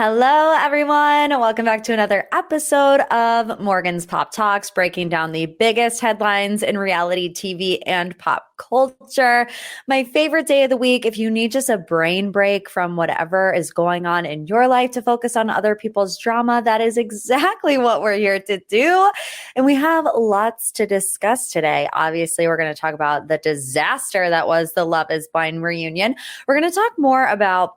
Hello, everyone. Welcome back to another episode of Morgan's Pop Talks, breaking down the biggest headlines in reality TV and pop culture. My favorite day of the week, if you need just a brain break from whatever is going on in your life to focus on other people's drama, that is exactly what we're here to do. And we have lots to discuss today. Obviously, we're going to talk about the disaster that was the Love is Blind reunion. We're going to talk more about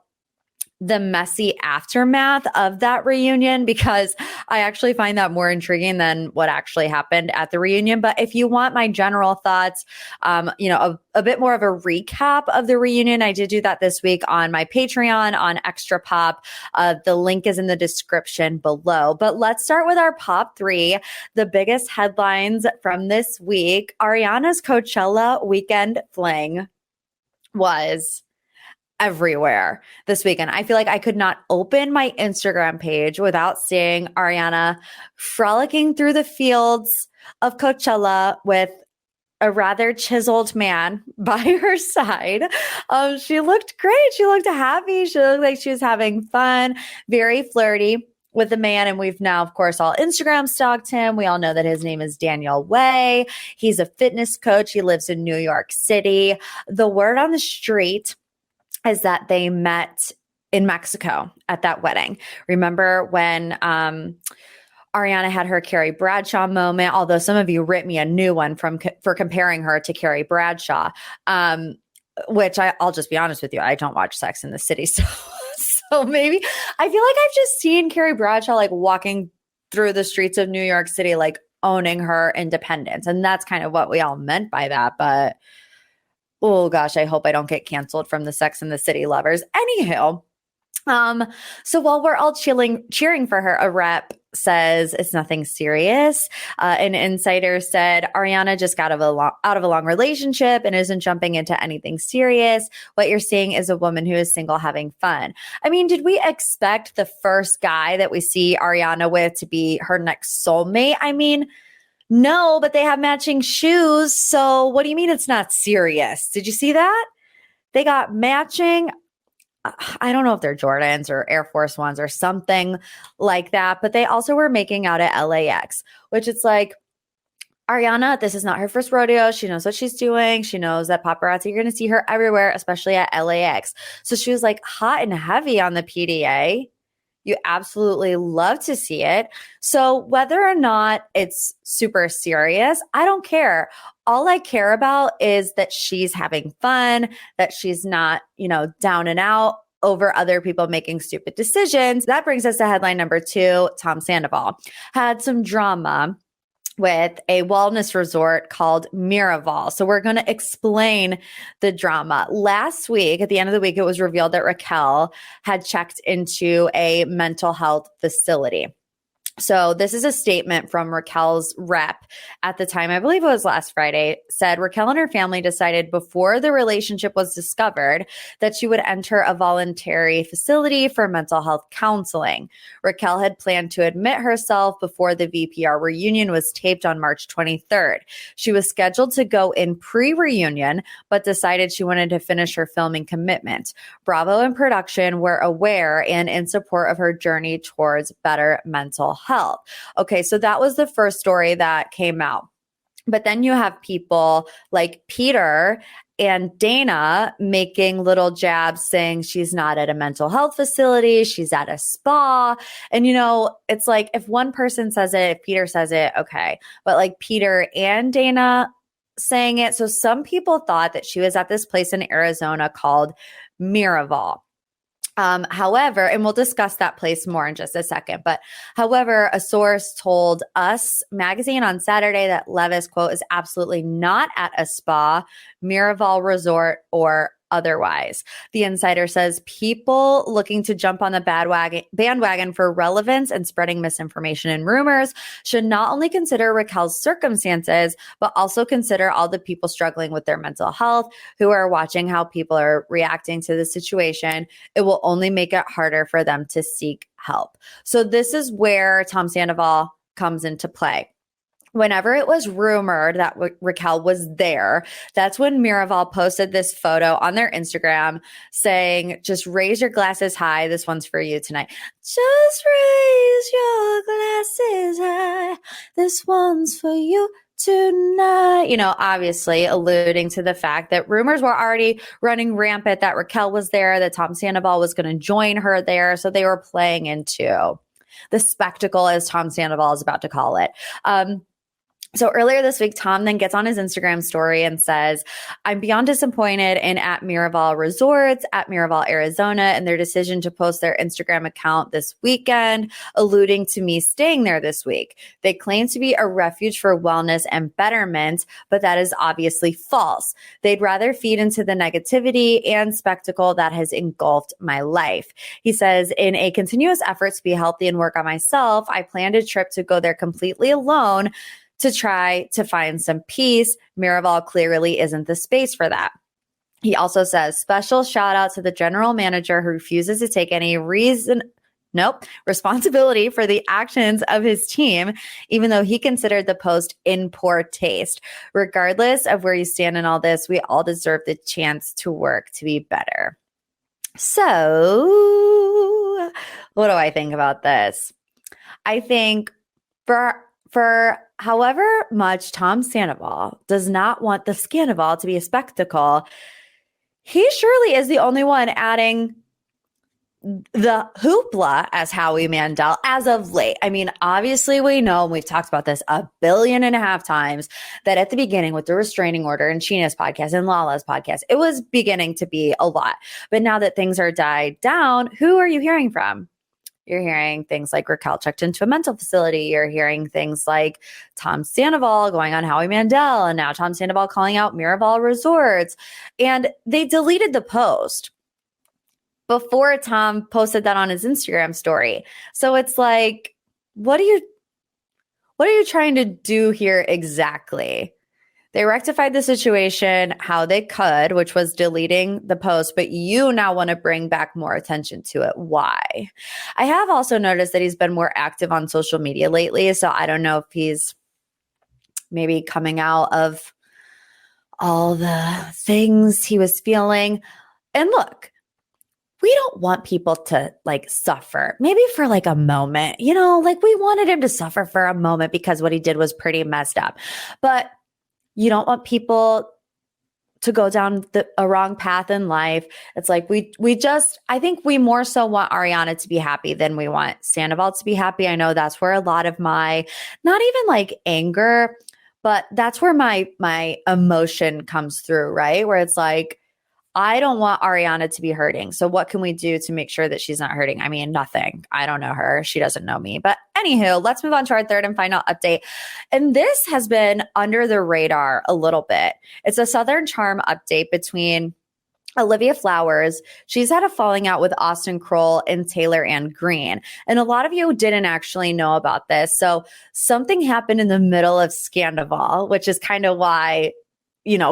the messy aftermath of that reunion because I actually find that more intriguing than what actually happened at the reunion. But if you want my general thoughts, a bit more of a recap of the reunion, I did do that this week on my Patreon on Extra Pop. The link is in the description below. But let's start with our Pop 3, the biggest headlines from this week. Ariana's Coachella weekend fling was everywhere this weekend. I feel like I could not open my Instagram page without seeing Ariana frolicking through the fields of Coachella with a rather chiseled man by her side. She looked great. She looked happy. She looked like she was having fun, very flirty with the man. And we've now, of course, all Instagram stalked him. We all know that his name is Daniel Way. He's a fitness coach. He lives in New York City. The word on the street is that they met in Mexico at that wedding. Remember when Ariana had her Carrie Bradshaw moment, although some of you ripped me a new one for comparing her to Carrie Bradshaw, which I'll just be honest with you, I don't watch Sex in the City. So maybe I feel like I've just seen Carrie Bradshaw like walking through the streets of New York City, like owning her independence. And that's kind of what we all meant by that. But oh gosh, I hope I don't get canceled from the Sex and the City lovers. Anywho, so while we're all cheering for her, a rep says it's nothing serious. An insider said Ariana just got out of a long relationship and isn't jumping into anything serious. What you're seeing is a woman who is single having fun. I mean, did we expect the first guy that we see Ariana with to be her next soulmate? I mean, no, but they have matching shoes. So what do you mean it's not serious? Did you see that? They got matching. I don't know if they're Jordans or Air Force Ones or something like that, but they also were making out at LAX, which it's like, Ariana, this is not her first rodeo. She knows what she's doing. She knows that paparazzi are going to see her everywhere, especially at LAX. So she was like hot and heavy on the PDA. You absolutely love to see it. So whether or not it's super serious, I don't care. All I care about is that she's having fun, that she's not, down and out over other people making stupid decisions. That brings us to headline number 2. Tom Sandoval had some drama with a wellness resort called Miraval. So we're going to explain the drama. Last week, at the end of the week, it was revealed that Raquel had checked into a mental health facility. So this is a statement from Raquel's rep at the time, I believe it was last Friday, said Raquel and her family decided before the relationship was discovered that she would enter a voluntary facility for mental health counseling. Raquel had planned to admit herself before the VPR reunion was taped on March 23rd. She was scheduled to go in pre-reunion, but decided she wanted to finish her filming commitment. Bravo and production were aware and in support of her journey towards better mental health. Okay, so that was the first story that came out. But then you have people like Peter and Dana making little jabs saying she's not at a mental health facility, she's at a spa. And, it's like if one person says it, if Peter says it, okay. But like Peter and Dana saying it. So some people thought that she was at this place in Arizona called Miraval. However, and we'll discuss that place more in just a second, but however, a source told Us magazine on Saturday that Levis, quote, is absolutely not at a spa, Miraval resort, or otherwise. The insider says people looking to jump on the bandwagon for relevance and spreading misinformation and rumors should not only consider Raquel's circumstances, but also consider all the people struggling with their mental health who are watching how people are reacting to the situation. It will only make it harder for them to seek help. So this is where Tom Sandoval comes into play. whenever it was rumored that Raquel was there, that's when Miraval posted this photo on their Instagram saying, just raise your glasses high. This one's for you tonight. Just raise your glasses high. This one's for you tonight. You know, obviously alluding to the fact that rumors were already running rampant that Raquel was there, that Tom Sandoval was going to join her there. So they were playing into the spectacle, as Tom Sandoval is about to call it. So earlier this week, Tom then gets on his Instagram story and says, I'm beyond disappointed in at Miraval Resorts, at Miraval, Arizona, and their decision to post their Instagram account this weekend, alluding to me staying there this week. They claim to be a refuge for wellness and betterment, but that is obviously false. They'd rather feed into the negativity and spectacle that has engulfed my life. He says, in a continuous effort to be healthy and work on myself, I planned a trip to go there completely alone to try to find some peace. Miraval clearly isn't the space for that. He also says, special shout out to the general manager who refuses to take any responsibility for the actions of his team, even though he considered the post in poor taste. Regardless of where you stand in all this, we all deserve the chance to work to be better. So, what do I think about this? I think for however much Tom Sandoval does not want the Scandoval to be a spectacle, he surely is the only one adding the hoopla as Howie Mandel as of late. I mean, obviously we know, and we've talked about this 1.5 billion times, that at the beginning with the restraining order and Sheena's podcast and Lala's podcast, it was beginning to be a lot. But now that things are died down, who are you hearing from? You're hearing things like Raquel checked into a mental facility. You're hearing things like Tom Sandoval going on Howie Mandel, and now Tom Sandoval calling out Miraval Resorts. And they deleted the post before Tom posted that on his Instagram story. So it's like, what are you trying to do here exactly? They rectified the situation how they could, which was deleting the post, but you now want to bring back more attention to it. Why? I have also noticed that he's been more active on social media lately, so I don't know if he's maybe coming out of all the things he was feeling. And look, we don't want people to suffer, maybe for a moment, we wanted him to suffer for a moment because what he did was pretty messed up. But you don't want people to go down a wrong path in life. It's like I think we more so want Ariana to be happy than we want Sandoval to be happy. I know that's where a lot of my, not even anger, but that's where my emotion comes through, right? Where it's like, I don't want Ariana to be hurting. So what can we do to make sure that she's not hurting? I mean, nothing. I don't know her. She doesn't know me. But anywho, let's move on to our third and final update. And this has been under the radar a little bit. It's a Southern Charm update between Olivia Flowers. She's had a falling out with Austen, Kroll, and Taylor Ann Green. And a lot of you didn't actually know about this. So something happened in the middle of Scandoval, which is kind of why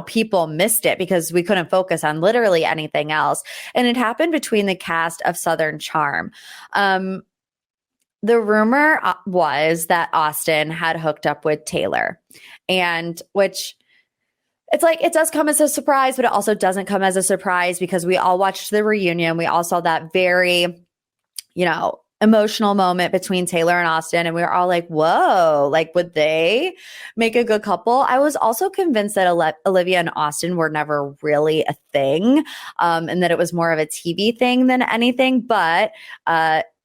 people missed it, because we couldn't focus on literally anything else. And it happened between the cast of Southern Charm. The rumor was that Austen had hooked up with Taylor, and which it's it does come as a surprise, but it also doesn't come as a surprise because we all watched the reunion. We all saw that very, emotional moment between Taylor and Austen. And we were all like, whoa, would they make a good couple? I was also convinced that Olivia and Austen were never really a thing, and that it was more of a TV thing than anything. But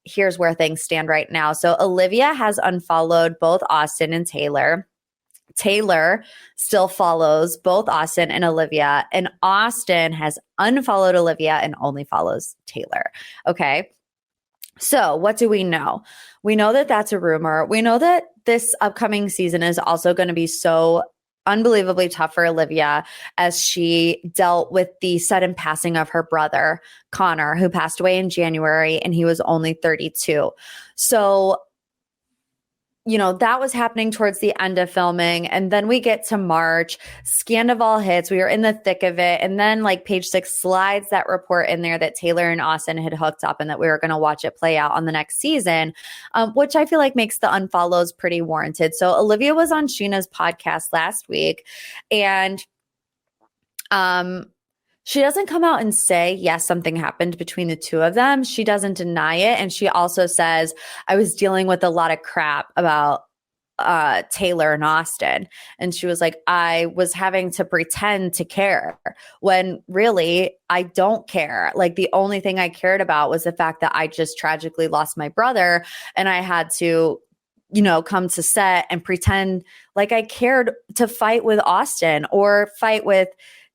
here's where things stand right now. So Olivia has unfollowed both Austen and Taylor. Taylor still follows both Austen and Olivia, and Austen has unfollowed Olivia and only follows Taylor. Okay. So what do we know? We know that that's a rumor. We know that this upcoming season is also going to be so unbelievably tough for Olivia as she dealt with the sudden passing of her brother, Connor, who passed away in January, and he was only 32. So that was happening towards the end of filming. And then we get to March, Scandival hits. We were in the thick of it. And then like Page Six slides that report in there that Taylor and Austen had hooked up and that we were going to watch it play out on the next season, which I feel like makes the unfollows pretty warranted. So Olivia was on Sheena's podcast last week, and she doesn't come out and say, yes, something happened between the two of them. She doesn't deny it. And she also says, I was dealing with a lot of crap about Taylor and Austen. And she was like, I was having to pretend to care when really I don't care. Like the only thing I cared about was the fact that I just tragically lost my brother, and I had to come to set and pretend like I cared to fight with Austen or fight with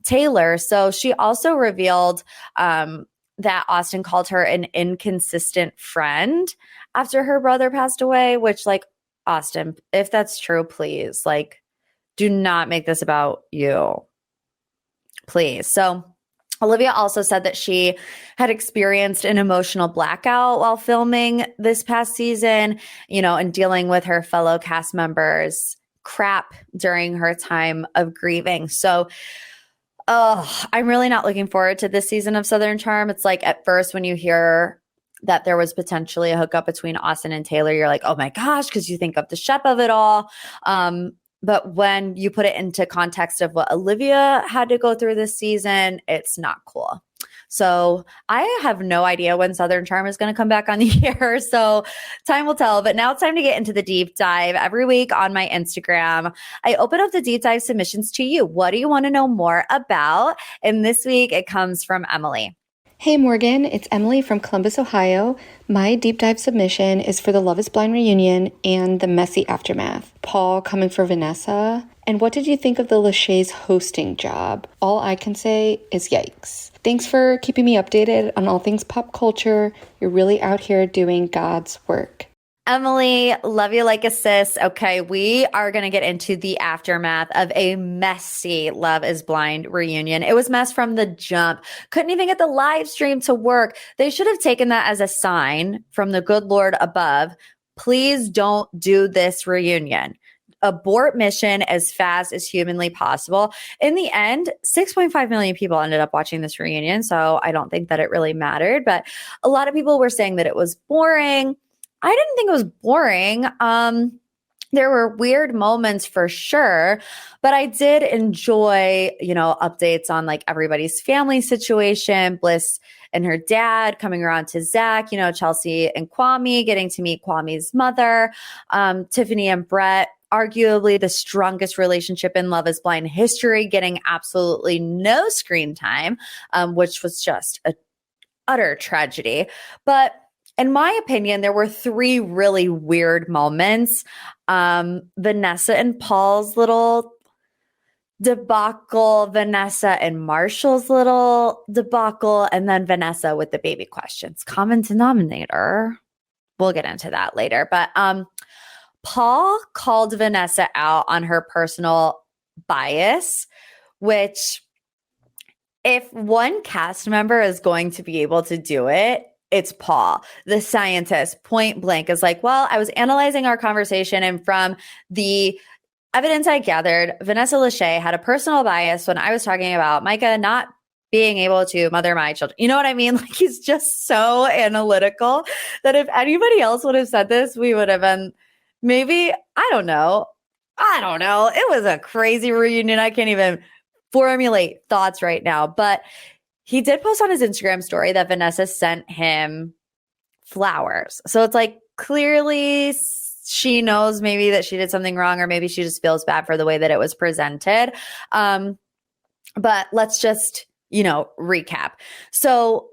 Taylor. So she also revealed that Austen called her an inconsistent friend after her brother passed away, which, like, Austen, if that's true, please, like, do not make this about you. Please. So Olivia also said that she had experienced an emotional blackout while filming this past season, and dealing with her fellow cast members' crap during her time of grieving. So I'm really not looking forward to this season of Southern Charm. It's like at first when you hear that there was potentially a hookup between Austen and Taylor, you're like, oh my gosh, because you think of the chef of it all. But when you put it into context of what Olivia had to go through this season, it's not cool. So I have no idea when Southern Charm is going to come back on the air. So time will tell. But now it's time to get into the deep dive. Every week on my Instagram, I open up the deep dive submissions to you. What do you want to know more about? And this week it comes from Emily. Hey Morgan, it's Emily from Columbus, Ohio. My deep dive submission is for the Love is Blind reunion and the messy aftermath. Paul coming for Vanessa. And what did you think of the Lachey's hosting job? All I can say is yikes. Thanks for keeping me updated on all things pop culture. You're really out here doing God's work. Emily, love you like a sis. Okay, we are going to get into the aftermath of a messy Love is Blind reunion. It was mess from the jump. Couldn't even get the live stream to work. They should have taken that as a sign from the good Lord above. Please don't do this reunion. Abort mission as fast as humanly possible. In the end, 6.5 million people ended up watching this reunion, so I don't think that it really mattered. But a lot of people were saying that it was boring. I didn't think it was boring. There were weird moments for sure, but I did enjoy, updates on like everybody's family situation, Bliss and her dad coming around to Zach, Chelsea and Kwame, getting to meet Kwame's mother, Tiffany and Brett, arguably the strongest relationship in Love is Blind history, getting absolutely no screen time, which was just an utter tragedy. But in my opinion, there were three really weird moments. Vanessa and Paul's little debacle, Vanessa and Marshall's little debacle, and then Vanessa with the baby questions. Common denominator. We'll get into that later. But Paul called Vanessa out on her personal bias, which if one cast member is going to be able to do it, it's Paul. The scientist, point blank, is like, well, I was analyzing our conversation, and from the evidence I gathered, Vanessa Lachey had a personal bias when I was talking about Micah not being able to mother my children. You know what I mean? Like, he's just so analytical that if anybody else would have said this, we would have been maybe, I don't know. It was a crazy reunion. I can't even formulate thoughts right now, but he did post on his Instagram story that Vanessa sent him flowers. So it's like, clearly she knows maybe that she did something wrong, or maybe she just feels bad for the way that it was presented. But let's just, recap. So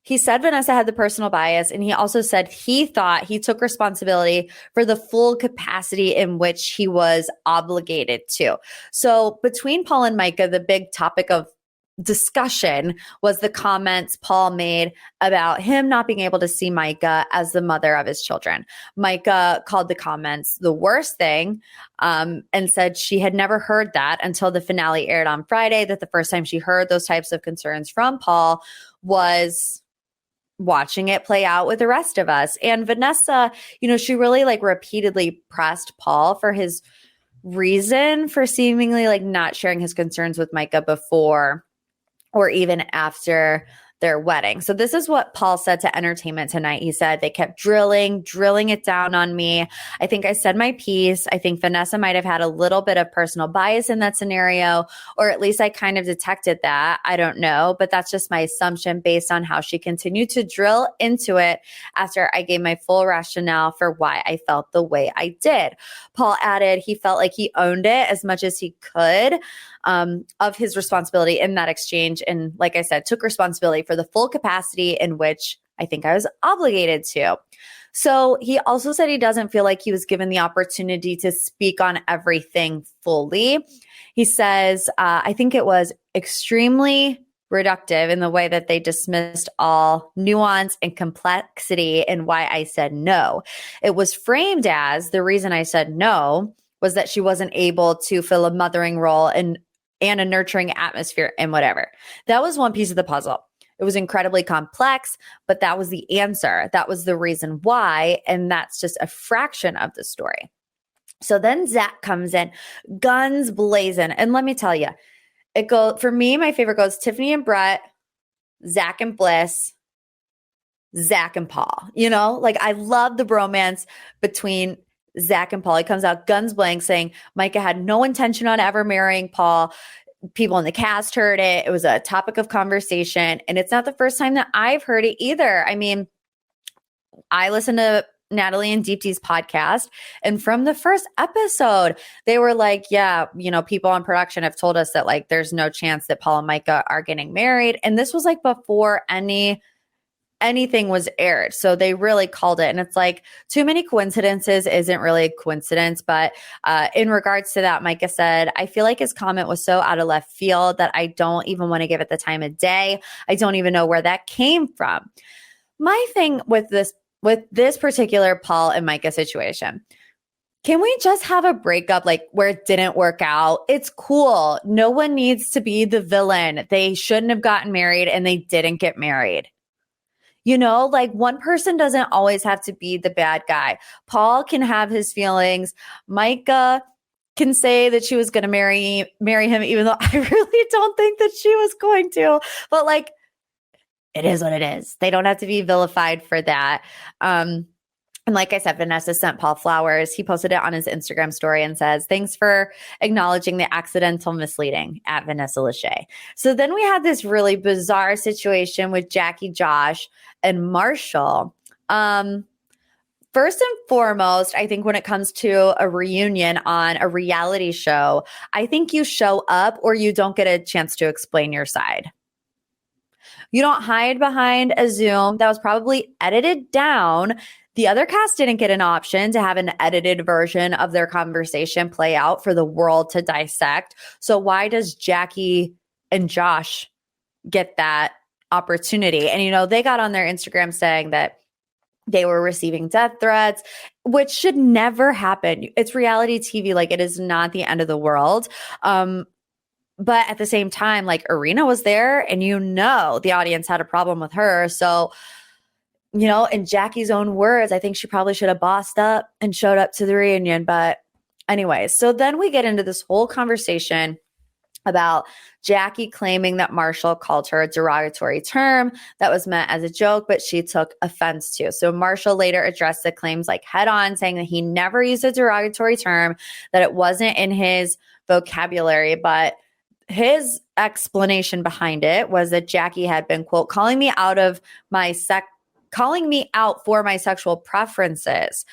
he said Vanessa had the personal bias, and he also said he thought he took responsibility for the full capacity in which he was obligated to. So between Paul and Micah, the big topic of discussion was the comments Paul made about him not being able to see Micah as the mother of his children. Micah called the comments the worst thing, and said she had never heard that until the finale aired on Friday, that the first time she heard those types of concerns from Paul was watching it play out with the rest of us. And Vanessa, she really like repeatedly pressed Paul for his reason for seemingly like not sharing his concerns with Micah before or even after their wedding. So this is what Paul said to Entertainment Tonight. He said, they kept drilling it down on me. I think I said my piece. I think Vanessa might have had a little bit of personal bias in that scenario, or at least I kind of detected that. I don't know, but that's just my assumption based on how she continued to drill into it after I gave my full rationale for why I felt the way I did. Paul added he felt like he owned it as much as he could of his responsibility in that exchange. And like I said, took responsibility for the full capacity in which I think I was obligated to. So he also said he doesn't feel like he was given the opportunity to speak on everything fully. He says, I think it was extremely reductive in the way that they dismissed all nuance and complexity in why I said no. It was framed as the reason I said no was that she wasn't able to fill a mothering role and a nurturing atmosphere and whatever. That was one piece of the puzzle. It was incredibly complex, but that was the answer. That was the reason why. And that's just a fraction of the story. So then Zach comes in, guns blazing. And let me tell you, for me, my favorite goes Tiffany and Brett, Zach and Bliss, Zach and Paul. Like I love the bromance between Zach and Paul. He comes out guns blank saying Micah had no intention on ever marrying Paul. People in the cast heard it. It was a topic of conversation. And it's not the first time that I've heard it either. I mean, I listened to Natalie and Deepti's podcast, and from the first episode, they were like, yeah, people on production have told us that like there's no chance that Paul and Micah are getting married. And this was like before anything was aired. So they really called it. And it's like too many coincidences isn't really a coincidence. But in regards to that, Micah said, I feel like his comment was so out of left field that I don't even want to give it the time of day. I don't even know where that came from. My thing with this particular Paul and Micah situation, can we just have a breakup like where it didn't work out? It's cool. No one needs to be the villain. They shouldn't have gotten married and they didn't get married. Like one person doesn't always have to be the bad guy. Paul can have his feelings. Micah can say that she was going to marry him, even though I really don't think that she was going to. But like, it is what it is. They don't have to be vilified for that. And like I said, Vanessa sent Paul flowers. He posted it on his Instagram story and says, thanks for acknowledging the accidental misleading at Vanessa Lachey. So then we had this really bizarre situation with Jackie, Josh, and Marshall. First and foremost, I think when it comes to a reunion on a reality show, I think you show up or you don't get a chance to explain your side. You don't hide behind a Zoom that was probably edited down. The other cast didn't get an option to have an edited version of their conversation play out for the world to dissect. So why does Jackie and Josh get that opportunity? And, they got on their Instagram saying that they were receiving death threats, which should never happen. It's reality TV. Like, it is not the end of the world. But at the same time, like, Ariana was there and the audience had a problem with her. So, in Jackie's own words, I think she probably should have bossed up and showed up to the reunion. But anyways, so then we get into this whole conversation about Jackie claiming that Marshall called her a derogatory term that was meant as a joke, but she took offense to. So Marshall later addressed the claims like head on, saying that he never used a derogatory term, that it wasn't in his vocabulary, but his explanation behind it was that Jackie had been, quote, calling me out for my sexual preferences,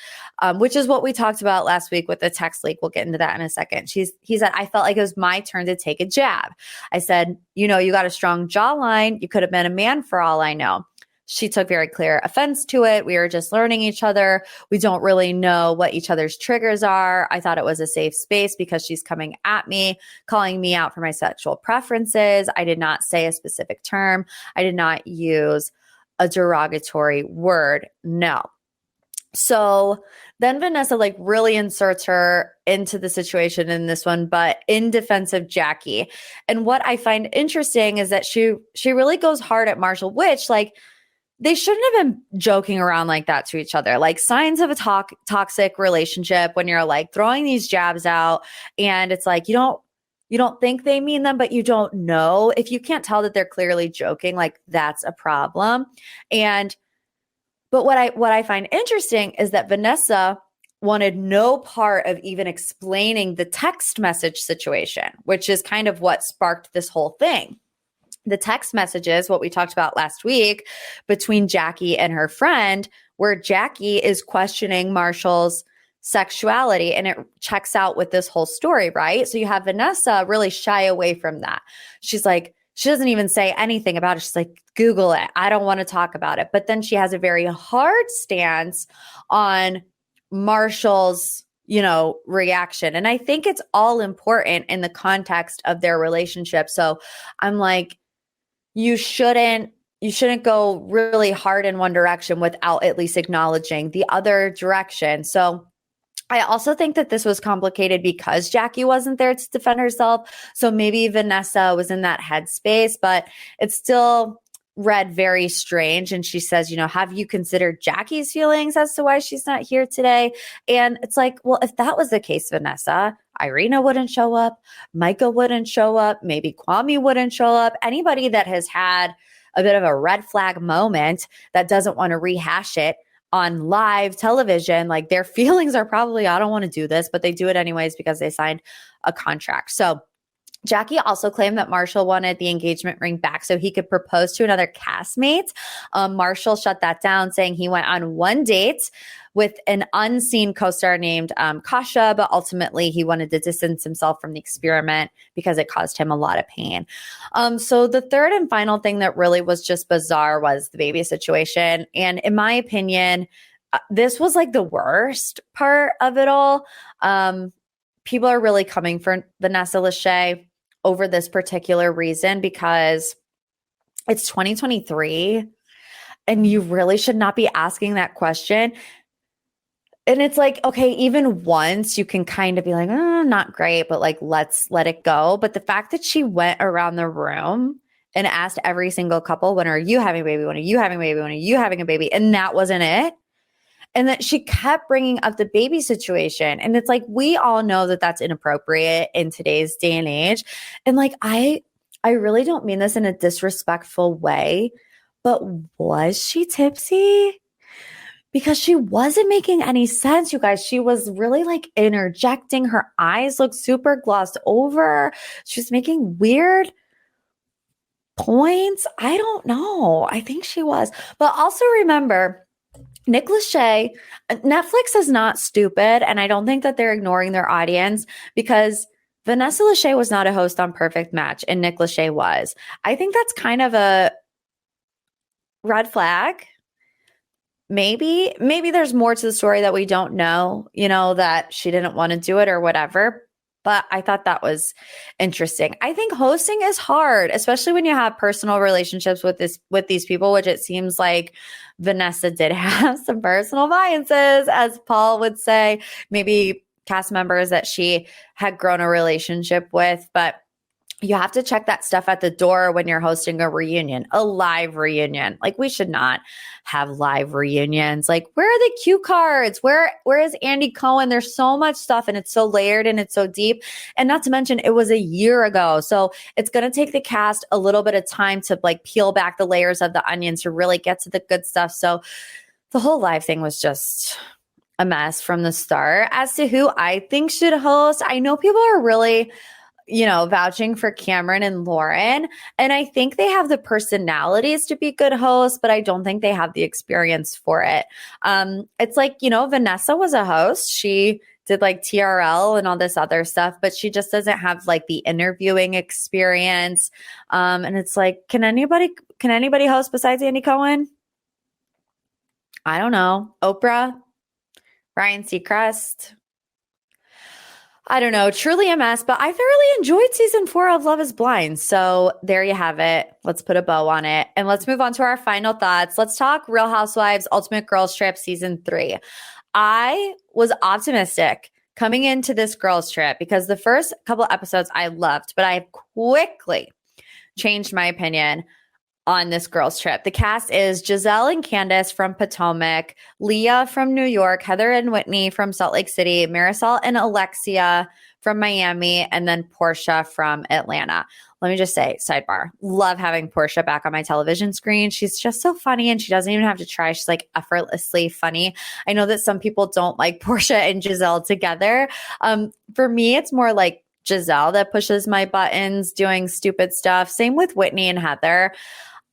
which is what we talked about last week with the text leak. We'll get into that in a second. He said, I felt like it was my turn to take a jab. I said, you got a strong jawline. You could have been a man for all I know. She took very clear offense to it. We were just learning each other. We don't really know what each other's triggers are. I thought it was a safe space because she's coming at me, calling me out for my sexual preferences. I did not say a specific term. I did not use a derogatory word. No. So then Vanessa really inserts her into the situation in this one, but in defense of Jackie. And what I find interesting is that she really goes hard at Marshall, which they shouldn't have been joking around like that to each other. Like signs of a toxic relationship when you're like throwing these jabs out and it's like you don't think they mean them, but you don't know. If you can't tell that they're clearly joking, like that's a problem. But what I find interesting is that Vanessa wanted no part of even explaining the text message situation, which is kind of what sparked this whole thing. The text messages, what we talked about last week between Jackie and her friend, where Jackie is questioning Marshall's sexuality, and it checks out with this whole story, right? So you have Vanessa really shy away from that. She's like, she doesn't even say anything about it. She's like, Google it. I don't want to talk about it. But then she has a very hard stance on Marshall's, reaction. And I think it's all important in the context of their relationship. So I'm like, you shouldn't go really hard in one direction without at least acknowledging the other direction. So I also think that this was complicated because Jackie wasn't there to defend herself. So maybe Vanessa was in that headspace, but it's still read very strange. And she says, have you considered Jackie's feelings as to why she's not here today? And it's like, well, if that was the case, Vanessa, Irina wouldn't show up, Micah wouldn't show up, maybe Kwame wouldn't show up. Anybody that has had a bit of a red flag moment that doesn't want to rehash it on live television, like their feelings are probably, I don't want to do this, but they do it anyways because they signed a contract. So Jackie also claimed that Marshall wanted the engagement ring back so he could propose to another castmate. Marshall shut that down, saying he went on one date with an unseen co-star named Kasha, but ultimately he wanted to distance himself from the experiment because it caused him a lot of pain. So the third and final thing that really was just bizarre was the baby situation. And in my opinion, this was like the worst part of it all. People are really coming for Vanessa Lachey over this particular reason because it's 2023 and you really should not be asking that question. And it's like, okay, even once you can kind of be like, oh, not great, but like, let's let it go. But the fact that she went around the room and asked every single couple, when are you having a baby? When are you having a baby? When are you having a baby? And that wasn't it. And that she kept bringing up the baby situation. And it's like, we all know that that's inappropriate in today's day and age. And like, I really don't mean this in a disrespectful way, but was she tipsy? Because she wasn't making any sense, you guys. She was really like interjecting. Her eyes looked super glossed over. She was making weird points. I don't know. I think she was. But also remember, Nick Lachey, Netflix is not stupid, and I don't think that they're ignoring their audience because Vanessa Lachey was not a host on Perfect Match, and Nick Lachey was. I think that's kind of a red flag. Maybe there's more to the story that we don't know, that she didn't want to do it or whatever. But I thought that was interesting. I think hosting is hard, especially when you have personal relationships with these people, which it seems like Vanessa did have some personal biases, as Paul would say, maybe cast members that she had grown a relationship with. But you have to check that stuff at the door when you're hosting a reunion, a live reunion. Like, we should not have live reunions. Like, where are the cue cards? Where is Andy Cohen? There's so much stuff and it's so layered and it's so deep. And not to mention, it was a year ago. So it's going to take the cast a little bit of time to like peel back the layers of the onions to really get to the good stuff. So the whole live thing was just a mess from the start. As to who I think should host, I know people are really vouching for Cameron and Lauren. And I think they have the personalities to be good hosts, but I don't think they have the experience for it. It's like, Vanessa was a host. She did like TRL and all this other stuff, but she just doesn't have like the interviewing experience. And it's like, can anybody host besides Andy Cohen? I don't know. Oprah? Ryan Seacrest? I don't know, truly a mess, but I thoroughly enjoyed season 4 of Love is Blind. So there you have it. Let's put a bow on it. And let's move on to our final thoughts. Let's talk Real Housewives Ultimate Girls Trip season 3. I was optimistic coming into this girls trip because the first couple episodes I loved, but I quickly changed my opinion on this girls trip. The cast is Giselle and Candace from Potomac, Leah from New York, Heather and Whitney from Salt Lake City, Marisol and Alexia from Miami, and then Portia from Atlanta. Let me just say, sidebar, love having Portia back on my television screen. She's just so funny and she doesn't even have to try. She's like effortlessly funny. I know that some people don't like Portia and Giselle together. For me, it's more like Giselle that pushes my buttons doing stupid stuff. Same with Whitney and Heather.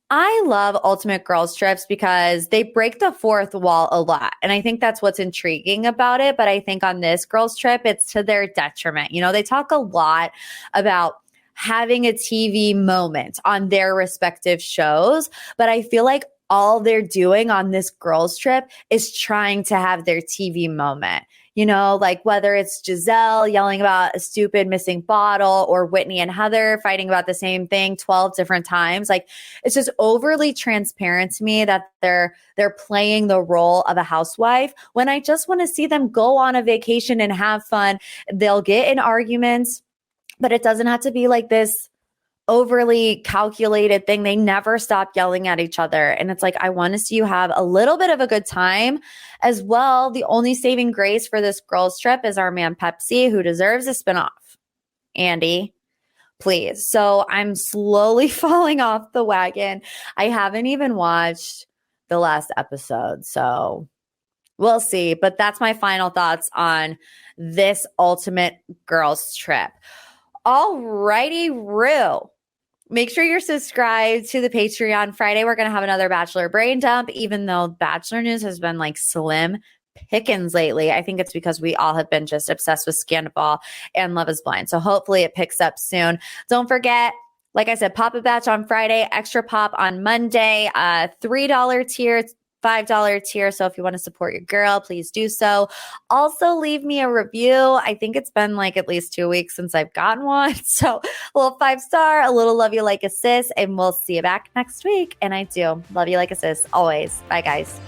I love ultimate girls trips because they break the fourth wall a lot. And I think that's what's intriguing about it. But I think on this girls trip, it's to their detriment. You know, they talk a lot about having a TV moment on their respective shows, but I feel like all they're doing on this girls trip is trying to have their TV moment. You know, like whether it's Giselle yelling about a stupid missing bottle or Whitney and Heather fighting about the same thing 12 different times. Like it's just overly transparent to me that they're playing the role of a housewife when I just want to see them go on a vacation and have fun. They'll get in arguments, but it doesn't have to be like this overly calculated thing. They never stop yelling at each other. And it's like, I want to see you have a little bit of a good time as well. The only saving grace for this girls trip is our man Pepsi, who deserves a spinoff. Andy, please. So I'm slowly falling off the wagon. I haven't even watched the last episode. So we'll see. But that's my final thoughts on this ultimate girls trip. Alrighty, Rue. Make sure you're subscribed to the Patreon. Friday, we're going to have another Bachelor brain dump, even though Bachelor news has been like slim pickings lately. I think it's because we all have been just obsessed with Scandal and Love is Blind. So hopefully it picks up soon. Don't forget, like I said, Pop a Batch on Friday, Extra Pop on Monday, $3 tier, $5 tier. So if you want to support your girl, please do so. Also, leave me a review. I think it's been like at least 2 weeks since I've gotten one. So a little 5-star, a little love you like a sis, and we'll see you back next week. And I do love you like a sis always. Bye, guys.